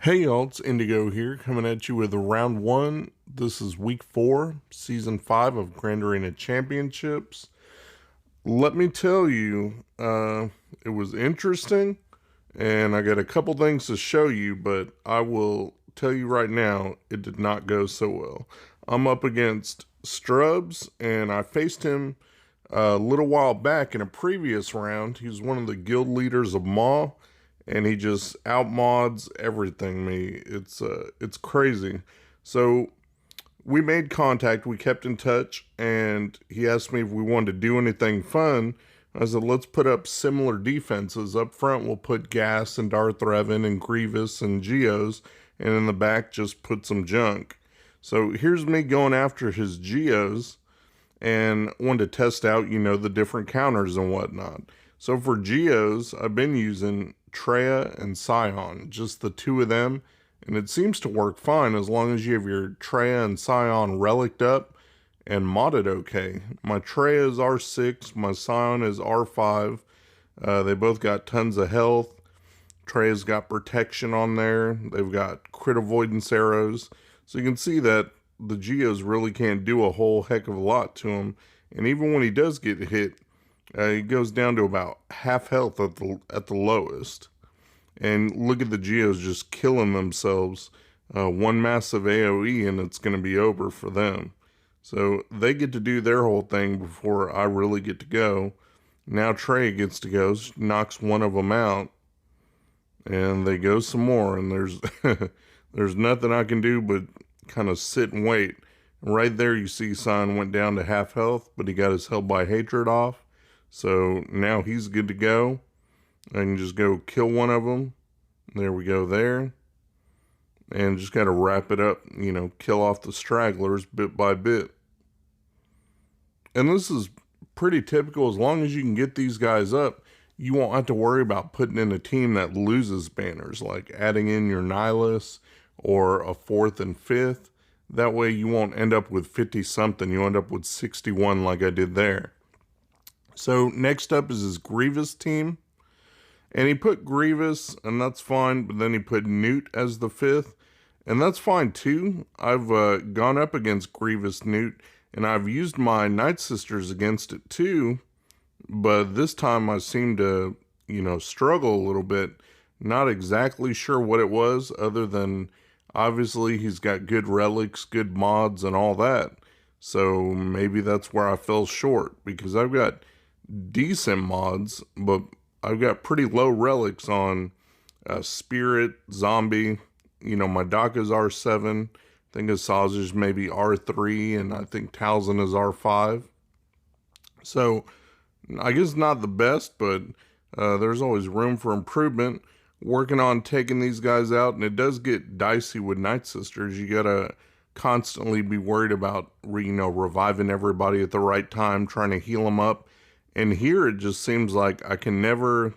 Hey y'all, it's Indigo here, coming at you with round one. This is week 4, season 5 of Grand Arena Championships. Let me tell you, it was interesting, and I got a couple things to show you, but I will tell you right now, it did not go so well. I'm up against Strubz, and I faced him a little while back in a previous round. He's one of the guild leaders of Maw, and he just outmods everything me. It's crazy. So we made contact, we kept in touch, and he asked me if we wanted to do anything fun. I said, let's put up similar defenses. Up front, we'll put Gas and Darth Revan and Grievous and Geos, and in the back, just put some junk. So here's me going after his Geos, and wanted to test out, the different counters and whatnot. So for Geos, I've been using Treya and Scion, just the two of them, and it seems to work fine as long as you have your Treya and Scion relicked up and modded okay. My Treya is R6, my Scion is R5. They both got tons of health. Treya's got protection on there. They've got crit avoidance arrows. So you can see that the Geos really can't do a whole heck of a lot to him. And even when he does get hit, he goes down to about half health at the lowest. And look at the Geos just killing themselves. One massive AoE and it's going to be over for them. So they get to do their whole thing before I really get to go. Now Trey gets to go, knocks one of them out. And they go some more. And there's nothing I can do but kind of sit and wait. Right there you see Sion went down to half health, but he got his Held by Hatred off. So now he's good to go. I can just go kill one of them. There we go there. And just got to wrap it up, kill off the stragglers bit by bit. And this is pretty typical. As long as you can get these guys up, you won't have to worry about putting in a team that loses banners, like adding in your Nihilus or a 4th and 5th. That way you won't end up with 50-something. You end up with 61 like I did there. So next up is his Grievous team. And he put Grievous, and that's fine, but then he put Newt as the 5th. And that's fine too. I've gone up against Grievous Newt, and I've used my Night Sisters against it too. But this time I seem to, struggle a little bit. Not exactly sure what it was, other than obviously he's got good relics, good mods, and all that. So maybe that's where I fell short, because I've got decent mods, but I've got pretty low relics on Spirit, Zombie. My Daka's R7. I think Asajj maybe R3, and I think Talzin is R5. So I guess not the best, but there's always room for improvement. Working on taking these guys out, and it does get dicey with Night Sisters. You gotta constantly be worried about, reviving everybody at the right time, trying to heal them up. And here it just seems like I can never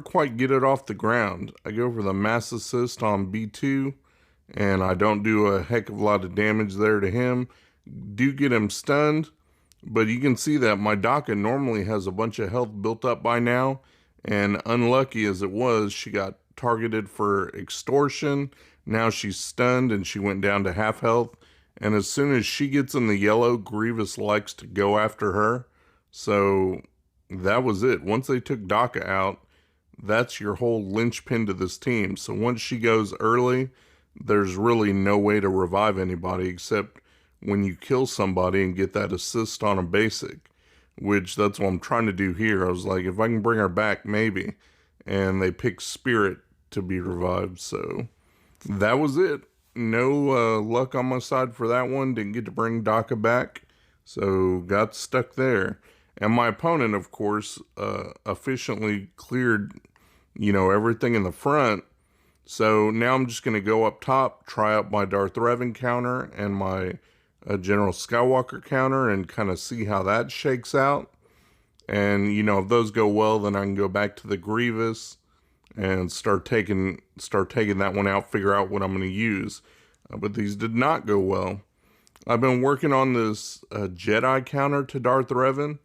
quite get it off the ground. I go for the mass assist on B2, and I don't do a heck of a lot of damage there to him. Do get him stunned, but you can see that my Daka normally has a bunch of health built up by now, and unlucky as it was, she got targeted for extortion. Now she's stunned, and she went down to half health. And as soon as she gets in the yellow, Grievous likes to go after her. So that was it. Once they took Daka out, that's your whole linchpin to this team. So once she goes early, there's really no way to revive anybody except when you kill somebody and get that assist on a basic, which that's what I'm trying to do here. I was like, if I can bring her back, maybe. And they picked Spirit to be revived. So that was it. No luck on my side for that one. Didn't get to bring Daka back. So got stuck there. And my opponent, of course, efficiently cleared, everything in the front. So now I'm just going to go up top, try out my Darth Revan counter and my General Skywalker counter and kind of see how that shakes out. And, if those go well, then I can go back to the Grievous and start taking that one out, figure out what I'm going to use. But these did not go well. I've been working on this Jedi counter to Darth Revan,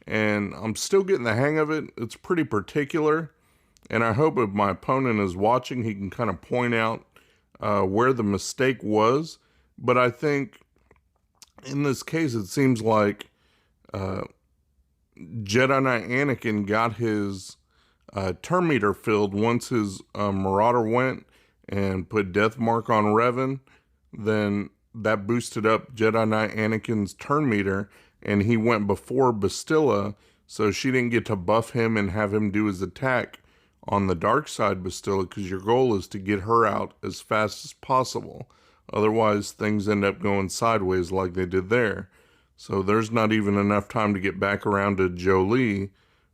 and I'm still getting the hang of it. It's pretty particular. And I hope if my opponent is watching, he can kind of point out where the mistake was. But I think in this case, it seems like Jedi Knight Anakin got his turn meter filled once his Marauder went and put Death Mark on Revan. Then that boosted up Jedi Knight Anakin's turn meter, and he went before Bastilla, so she didn't get to buff him and have him do his attack on the dark side Bastilla, because your goal is to get her out as fast as possible. Otherwise, things end up going sideways like they did there. So there's not even enough time to get back around to Jolie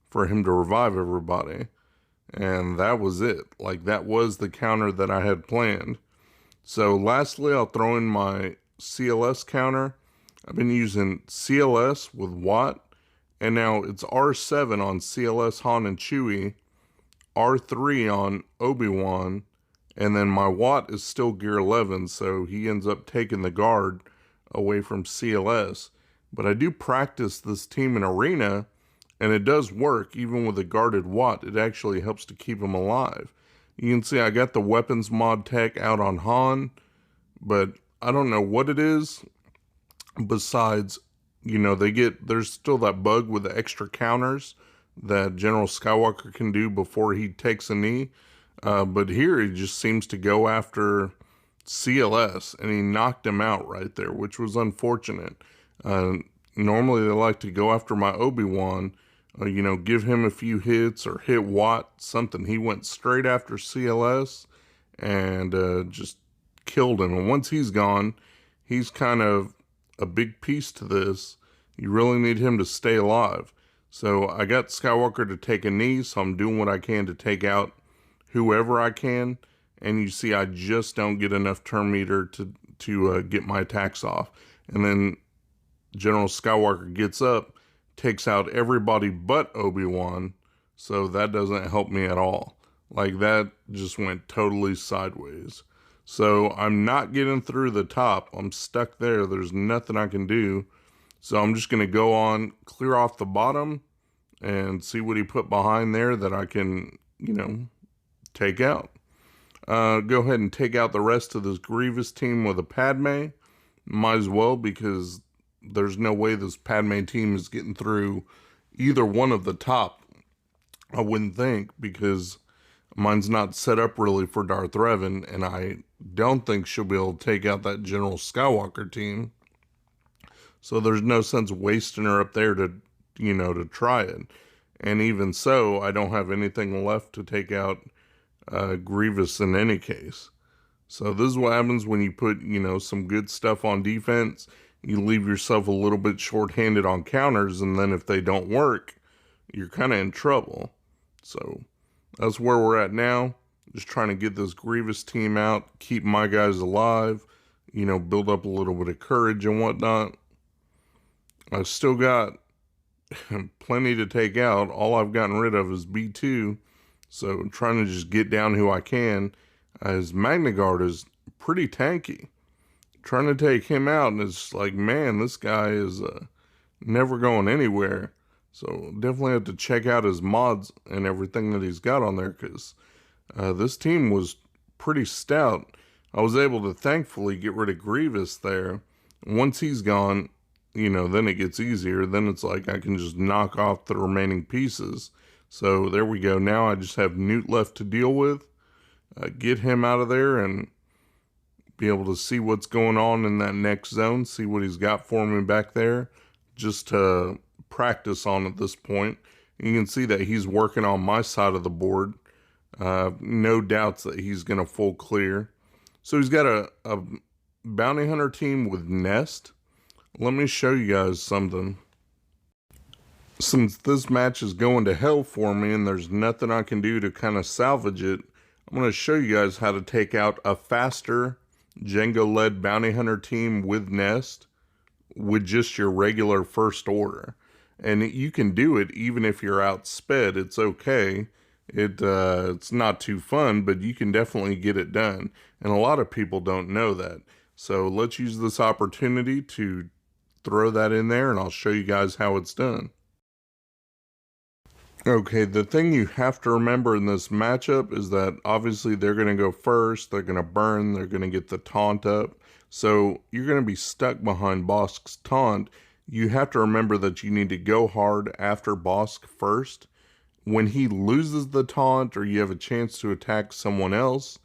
for him to revive everybody. And that was it. Like, that was the counter that I had planned. So lastly, I'll throw in my CLS counter. I've been using CLS with Watt, and now it's R7 on CLS, Han, and Chewie, R3 on Obi-Wan, and then my Watt is still Gear 11, so he ends up taking the guard away from CLS. But I do practice this team in Arena, and it does work. Even with a guarded Watt, it actually helps to keep him alive. You can see I got the weapons mod tech out on Han, but I don't know what it is. Besides, you know, there's still that bug with the extra counters that General Skywalker can do before he takes a knee. But here he just seems to go after CLS, and he knocked him out right there, which was unfortunate. Normally they like to go after my Obi-Wan, you know, give him a few hits or hit Watt, something. He went straight after CLS and just killed him. And once he's gone, he's kind of a big piece to this. You really need him to stay alive. So I got Skywalker to take a knee, so I'm doing what I can to take out whoever I can. And you see I just don't get enough turn meter to get my attacks off. And then General Skywalker gets up, takes out everybody but Obi-Wan, so that doesn't help me at all. Like, that just went totally sideways. So I'm not getting through the top. I'm stuck there. There's nothing I can do. So I'm just going to go on, clear off the bottom, and see what he put behind there that I can, you know, take out. Go ahead and take out the rest of this Grievous team with a Padme. Might as well, because there's no way this Padme team is getting through either one of the top, I wouldn't think, because mine's not set up really for Darth Revan, and I don't think she'll be able to take out that General Skywalker team. So there's no sense wasting her up there to, you know, to try it. And even so, I don't have anything left to take out Grievous in any case. So this is what happens when you put, you know, some good stuff on defense. You leave yourself a little bit short-handed on counters, and then if they don't work, you're kind of in trouble. So that's where we're at now. Just trying to get this Grievous team out, keep my guys alive, you know, build up a little bit of courage and whatnot. I've still got plenty to take out. All I've gotten rid of is B2. So I'm trying to just get down who I can. His Magna Guard is pretty tanky. Trying to take him out, and it's like, man, this guy is never going anywhere. So definitely have to check out his mods and everything that he's got on there, because this team was pretty stout. I was able to thankfully get rid of Grievous there. Once he's gone, you know, then it gets easier. Then it's like I can just knock off the remaining pieces. So there we go. Now I just have Newt left to deal with. Get him out of there and be able to see what's going on in that next zone, see what he's got for me back there, just to practice on at this point. You can see that he's working on my side of the board. No doubts that he's going to full clear. So he's got a bounty hunter team with Nest. Let me show you guys something. Since this match is going to hell for me and there's nothing I can do to kind of salvage it, I'm going to show you guys how to take out a faster Jango-led bounty hunter team with Nest with just your regular first order. And you can do it even if you're outsped. It's okay. It's not too fun, but you can definitely get it done. And a lot of people don't know that. So let's use this opportunity to throw that in there, and I'll show you guys how it's done. Okay, the thing you have to remember in this matchup is that obviously they're going to go first, they're going to burn, they're going to get the taunt up. So you're going to be stuck behind Bosk's taunt. You have to remember that you need to go hard after Bosk first. When he loses the taunt or you have a chance to attack someone else,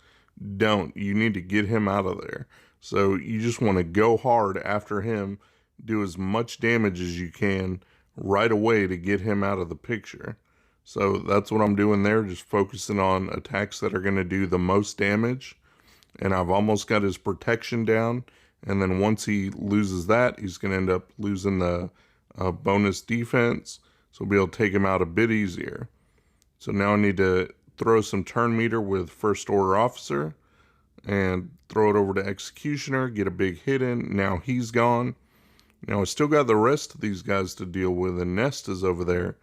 don't. You need to get him out of there. So you just want to go hard after him, do as much damage as you can right away to get him out of the picture. So that's what I'm doing there, just focusing on attacks that are going to do the most damage. And I've almost got his protection down. And then once he loses that, he's going to end up losing the bonus defense. So we'll be able to take him out a bit easier. So now I need to throw some turn meter with First Order Officer and throw it over to Executioner, get a big hit in. Now he's gone. Now I still got the rest of these guys to deal with, and Nest is over there.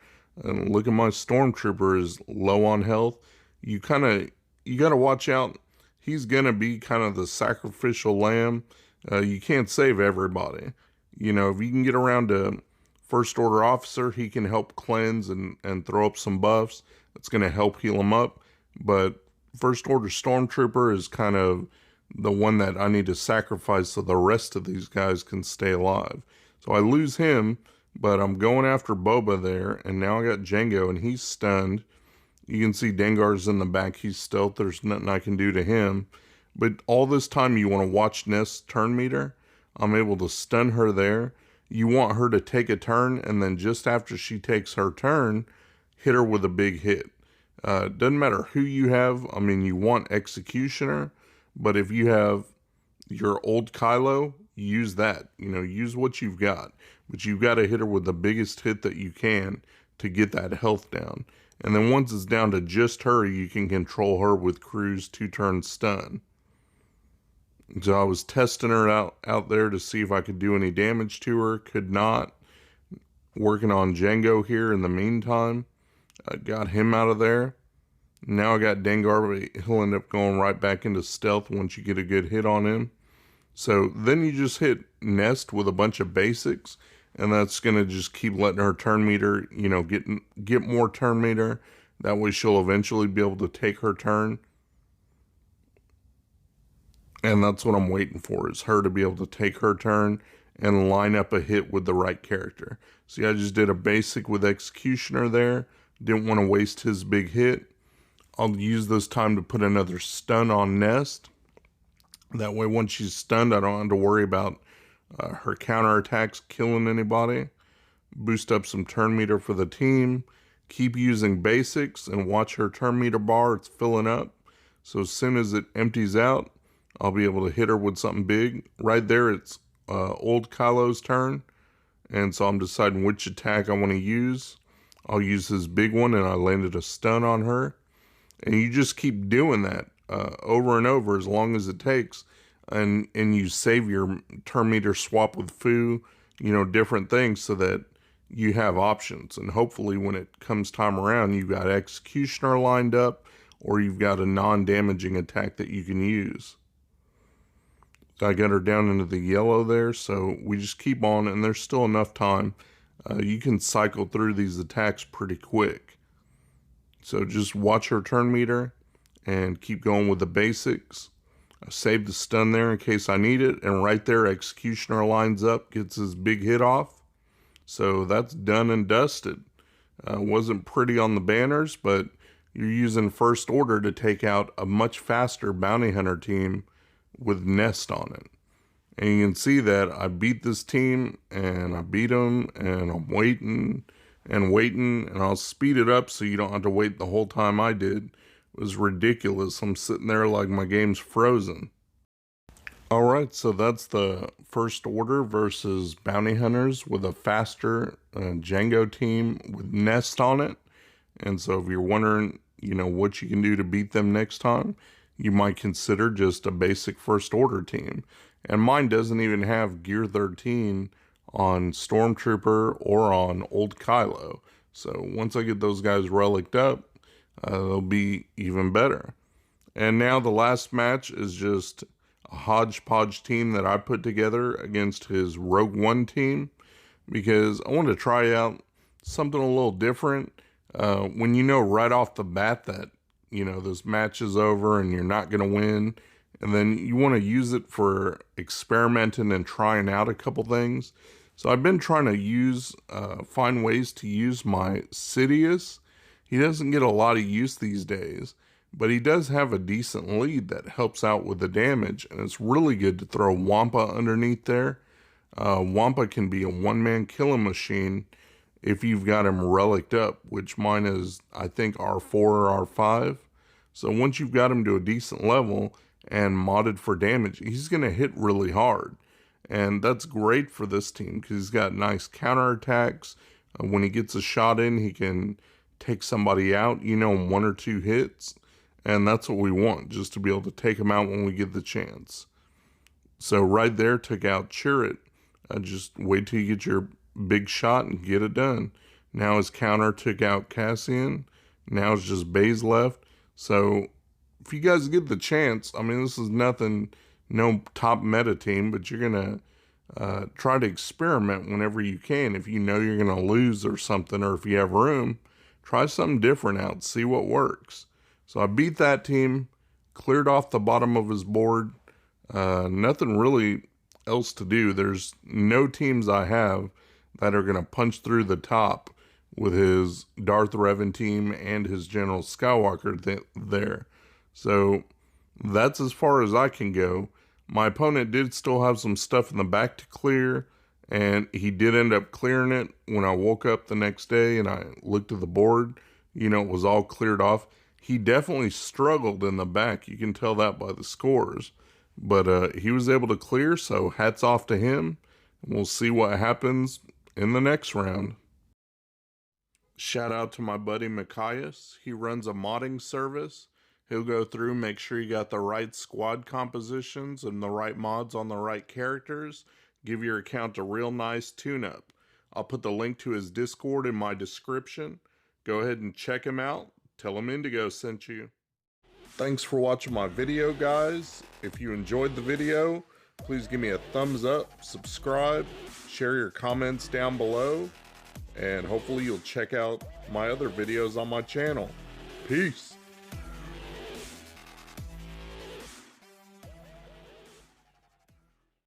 And look at my Stormtrooper is low on health. You got to watch out. He's going to be kind of the sacrificial lamb. You can't save everybody. You know, if you can get around to First Order Officer, he can help cleanse and throw up some buffs. That's going to help heal him up. But First Order Stormtrooper is kind of the one that I need to sacrifice so the rest of these guys can stay alive. So I lose him, but I'm going after Boba there, and now I got Jango, and he's stunned. You can see Dengar's in the back. He's stealth. There's nothing I can do to him. But all this time, you want to watch Nest's turn meter. I'm able to stun her there. You want her to take a turn, and then just after she takes her turn, hit her with a big hit. Doesn't matter who you have. I mean, you want Executioner, but if you have your old Kylo, use that. You know, use what you've got. But you've got to hit her with the biggest hit that you can to get that health down. And then once it's down to just her, you can control her with Cruise 2-turn stun. So I was testing her out there to see if I could do any damage to her. Could not. Working on Jango here in the meantime. I got him out of there. Now I got Dengar, but he'll end up going right back into stealth once you get a good hit on him. So then you just hit Nest with a bunch of basics, and that's going to just keep letting her turn meter, you know, get more turn meter. That way she'll eventually be able to take her turn. And that's what I'm waiting for, is her to be able to take her turn and line up a hit with the right character. See, I just did a basic with Executioner there. Didn't want to waste his big hit. I'll use this time to put another stun on Nest. That way, once she's stunned, I don't have to worry about her counterattacks killing anybody. Boost up some turn meter for the team. Keep using basics and watch her turn meter bar. It's filling up. So as soon as it empties out, I'll be able to hit her with something big. Right there, it's old Kylo's turn. And so I'm deciding which attack I want to use. I'll use his big one, and I landed a stun on her. And you just keep doing that over and over as long as it takes. And you save your turn meter, swap with Fu, you know, different things so that you have options. And hopefully when it comes time around, you've got Executioner lined up, or you've got a non-damaging attack that you can use. I got her down into the yellow there, so we just keep on, and there's still enough time. You can cycle through these attacks pretty quick. So just watch her turn meter and keep going with the basics. I saved the stun there in case I need it, and right there Executioner lines up, gets his big hit off. So that's done and dusted. Wasn't pretty on the banners, but you're using First Order to take out a much faster bounty hunter team with Nest on it. And you can see that I beat this team, and I beat them, and I'm waiting, and I'll speed it up so you don't have to wait the whole time I did. It was ridiculous. I'm sitting there like my game's frozen. Alright, so that's the First Order versus Bounty Hunters with a faster Jango team with Nest on it. And so if you're wondering, you know, what you can do to beat them next time, you might consider just a basic First Order team. And mine doesn't even have Gear 13 on Stormtrooper or on Old Kylo. So once I get those guys relicked up, they'll be even better. And now the last match is just a hodgepodge team that I put together against his Rogue One team, because I wanted to try out something a little different. When you know right off the bat that, you know, this match is over and you're not going to win, and then you want to use it for experimenting and trying out a couple things. So I've been trying to find ways to use my Sidious. He doesn't get a lot of use these days, but he does have a decent lead that helps out with the damage, and it's really good to throw Wampa underneath there. Wampa can be a one-man killing machine if you've got him relicked up, which mine is, I think, R4 or R5. So once you've got him to a decent level and modded for damage, he's going to hit really hard. And that's great for this team because he's got nice counterattacks. When he gets a shot in, he can take somebody out, you know, in 1 or 2 hits. And that's what we want, just to be able to take him out when we get the chance. So right there, took out Chirrut. Just wait till you get your big shot and get it done. Now his counter took out Cassian. Now it's just Baze left. So if you guys get the chance, I mean, this is nothing, no top meta team, but you're going to try to experiment whenever you can. If you know you're going to lose or something, or if you have room, try something different out, see what works. So I beat that team, cleared off the bottom of his board. Nothing really else to do. There's no teams I have that are going to punch through the top with his Darth Revan team and his General Skywalker there. So that's as far as I can go. My opponent did still have some stuff in the back to clear, and he did end up clearing it. When I woke up the next day and I looked at the board, you know, it was all cleared off. He definitely struggled in the back. You can tell that by the scores. But he was able to clear, so hats off to him. We'll see what happens in the next round. Shout out to my buddy Mikayas. He runs a modding service. He'll go through, make sure you got the right squad compositions and the right mods on the right characters. Give your account a real nice tune-up. I'll put the link to his Discord in my description. Go ahead and check him out. Tell him Indigo sent you. Thanks for watching my video, guys. If you enjoyed the video, please give me a thumbs up, subscribe, share your comments down below, and hopefully you'll check out my other videos on my channel. Peace.